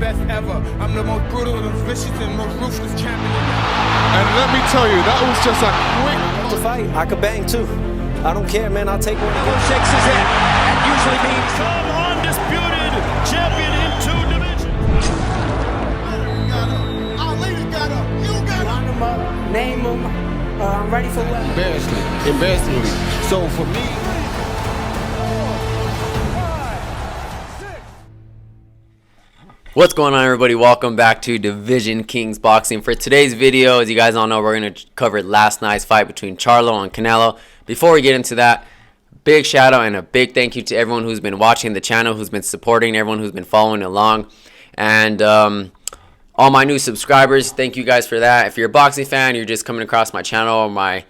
best ever. I'm the most brutal, the most vicious, and most ruthless champion. And let me tell you, that was just a quick... To fight, I could bang too. I don't care, man. I'll take one. Shakes his head and usually means some undisputed champion in 2 divisions. Ali got up. You got up. Line them up, name them. I'm ready for what? Embarrassingly. So for me, What's going on, everybody? Welcome back to Division Kings Boxing. For today's video, as you guys all know, we're going to cover last night's fight between Charlo and Canelo. Before we get into that, big shout out and a big thank you to everyone who's been watching the channel, who's been supporting, everyone who's been following along, and all my new subscribers. Thank you guys for that. If you're a boxing fan, you're just coming across my channel or my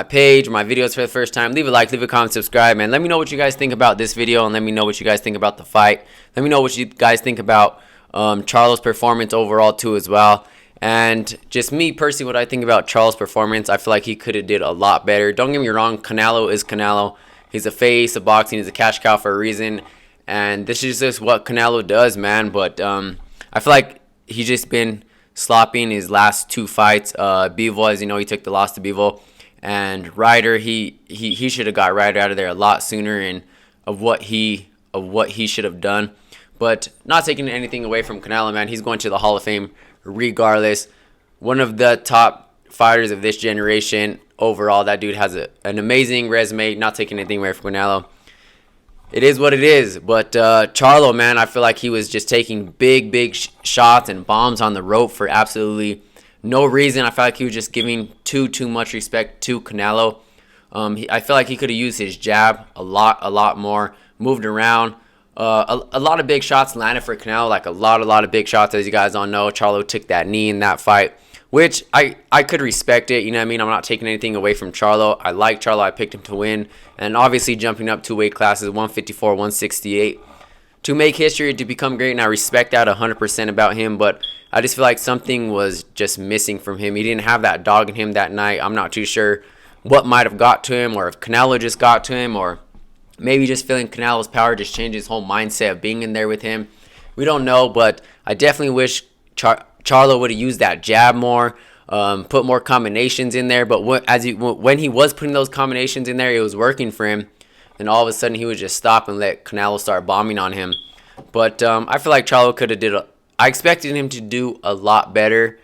page or my videos for the first time, leave a like, leave a comment, subscribe, man. Let me know what you guys think about this video, and let me know what you guys think about the fight. Let me know what you guys think about Charlo's performance overall too as well. And just me personally, what I think about Charlo's performance, I feel like he could have did a lot better. Don't get me wrong, Canelo is Canelo. He's a face of boxing. He's a cash cow for a reason, and this is just what Canelo does, man. But I feel like he's just been sloppy in his last 2 fights. Bivol, as you know, he took the loss to Bivol, and Ryder, he should have got Ryder out of there a lot sooner, and of what he should have done. But not taking anything away from Canelo, man. He's going to the Hall of Fame regardless. One of the top fighters of this generation overall. That dude has an amazing resume. Not taking anything away from Canelo. It is what it is. But Charlo, man, I feel like he was just taking big shots and bombs on the rope for absolutely no reason. I felt like he was just giving too much respect to Canelo. I feel like he could have used his jab a lot more. Moved around. A lot of big shots landed for Canelo, like a lot of big shots. As you guys all know, Charlo took that knee in that fight, which I could respect it. You know what I mean? I'm not taking anything away from Charlo. I like Charlo. I picked him to win. And obviously jumping up 2 weight classes, 154, 168, to make history, to become great. And I respect that 100% about him. But I just feel like something was just missing from him. He didn't have that dog in him that night. I'm not too sure what might have got to him, or if Canelo just got to him, or maybe just feeling Canelo's power just changed his whole mindset of being in there with him. We don't know, but I definitely wish Charlo would have used that jab more, put more combinations in there. But when he was putting those combinations in there, it was working for him. And all of a sudden, he would just stop and let Canelo start bombing on him. But I feel like Charlo could have I expected him to do a lot better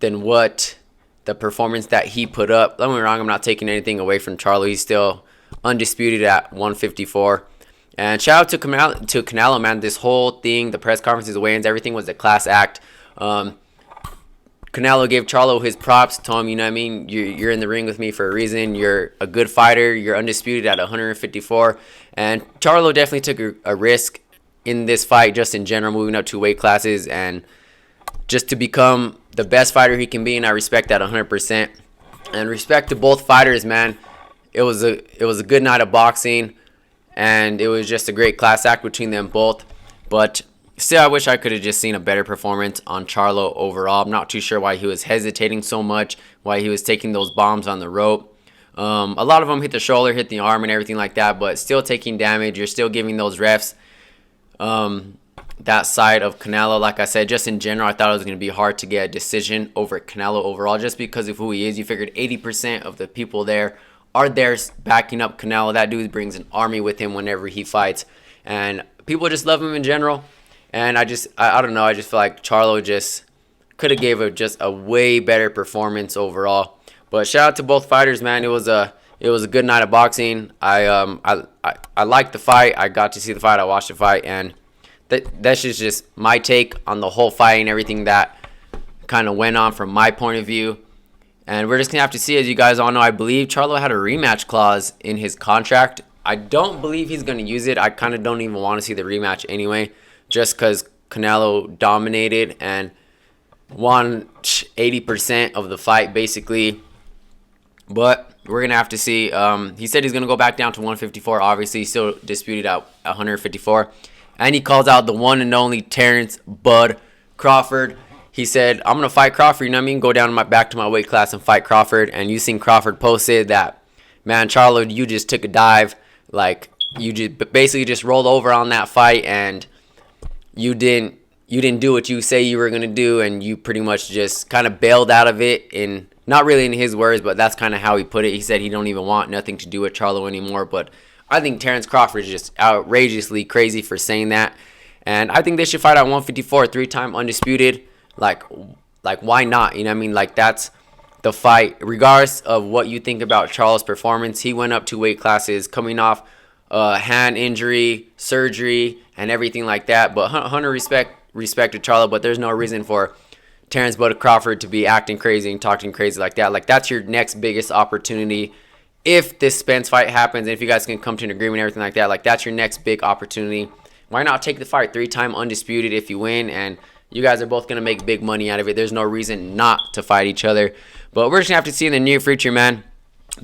than what the performance that he put up. Don't get me wrong, I'm not taking anything away from Charlo. He's still undisputed at 154. And shout out to Canelo, man. This whole thing, the press conferences, the weigh-ins, everything was a class act. Canelo gave Charlo his props, told him, you know what I mean, you're in the ring with me for a reason. You're a good fighter. You're undisputed at 154. And Charlo definitely took a risk in this fight, just in general, moving up 2 weight classes and just to become the best fighter he can be. And I respect that 100%. And respect to both fighters, man. It was a good night of boxing, and it was just a great class act between them both. But still, I wish I could have just seen a better performance on Charlo overall. I'm not too sure why he was hesitating so much, why he was taking those bombs on the rope. A lot of them hit the shoulder, hit the arm, and everything like that, but still taking damage. You're still giving those refs that side of Canelo. Like I said, just in general, I thought it was going to be hard to get a decision over Canelo overall, just because of who he is. You figured 80% of the people there are there backing up Canelo. That dude brings an army with him whenever he fights, and people just love him in general. And I don't know, I just feel like Charlo just could have gave just a way better performance overall. But shout out to both fighters, man. It was a good night of boxing. I liked the fight. I got to see the fight. I watched the fight, and that's just my take on the whole fight and everything that kind of went on from my point of view. And we're just going to have to see. As you guys all know, I believe Charlo had a rematch clause in his contract. I don't believe he's going to use it. I kind of don't even want to see the rematch anyway, just because Canelo dominated and won 80% of the fight, basically. But we're going to have to see. He said he's going to go back down to 154. Obviously, he's still disputed at 154. And he calls out the one and only Terrence Bud Crawford. He said, I'm going to fight Crawford, you know what I mean? Go down back to my weight class and fight Crawford. And you seen Crawford posted that, man, Charlo, you just took a dive. Like, you just basically just rolled over on that fight, and you didn't you didn't do what you say you were going to do, and you pretty much just kind of bailed out of it. In not really in his words, but that's kind of how he put it. He said he don't even want nothing to do with Charlo anymore. But I think Terrence Crawford is just outrageously crazy for saying that. And I think they should fight at 154, 3-time undisputed. Like why not? You know what I mean? Like, that's the fight. Regardless of what you think about Charlo's performance, he went up 2 weight classes coming off hand injury, surgery, and everything like that. But Hunter respected Charlo, but there's no reason for Terrence Bud Crawford to be acting crazy and talking crazy like that. Like, that's your next biggest opportunity. If this Spence fight happens, and if you guys can come to an agreement and everything like that, like, that's your next big opportunity. Why not take the fight? 3-time undisputed if you win, and you guys are both going to make big money out of it. There's no reason not to fight each other. But we're just going to have to see in the near future, man.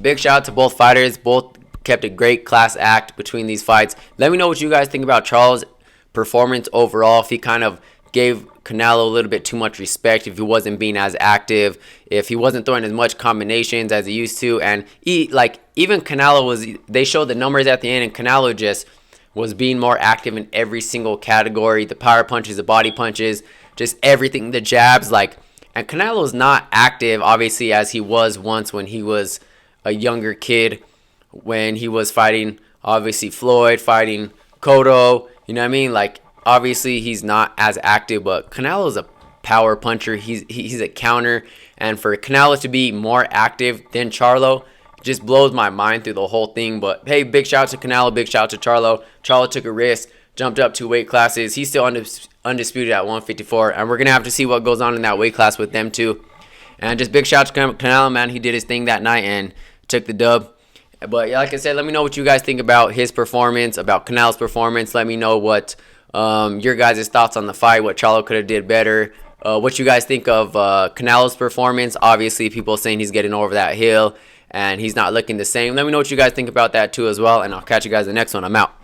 Big shout out to both fighters. Both kept a great class act between these fights. Let me know what you guys think about Charlo's performance overall. If he kind of gave Canelo a little bit too much respect, if he wasn't being as active, if he wasn't throwing as much combinations as he used to. And even Canelo they showed the numbers at the end, and Canelo just was being more active in every single category. The power punches, the body punches, just everything, the jabs. And Canelo's not active, obviously, as he was once when he was a younger kid, when he was fighting, obviously, Floyd, fighting Cotto. You know what I mean? Like, obviously, he's not as active, but Canelo's a power puncher. He's a counter. And for Canelo to be more active than Charlo just blows my mind through the whole thing. But hey, big shout out to Canelo, big shout out to Charlo. Charlo took a risk, jumped up 2 weight classes. He's still undisputed at 154, and we're gonna have to see what goes on in that weight class with them too. And just big shout out to Canelo, man. He did his thing that night and took the dub. But yeah, like I said, let me know what you guys think about his performance, about Canelo's performance. Let me know what your guys' thoughts on the fight, what Charlo could have did better, what you guys think of Canelo's performance. Obviously, people saying he's getting over that hill and he's not looking the same. Let me know what you guys think about that too as well, and I'll catch you guys in the next one. I'm out.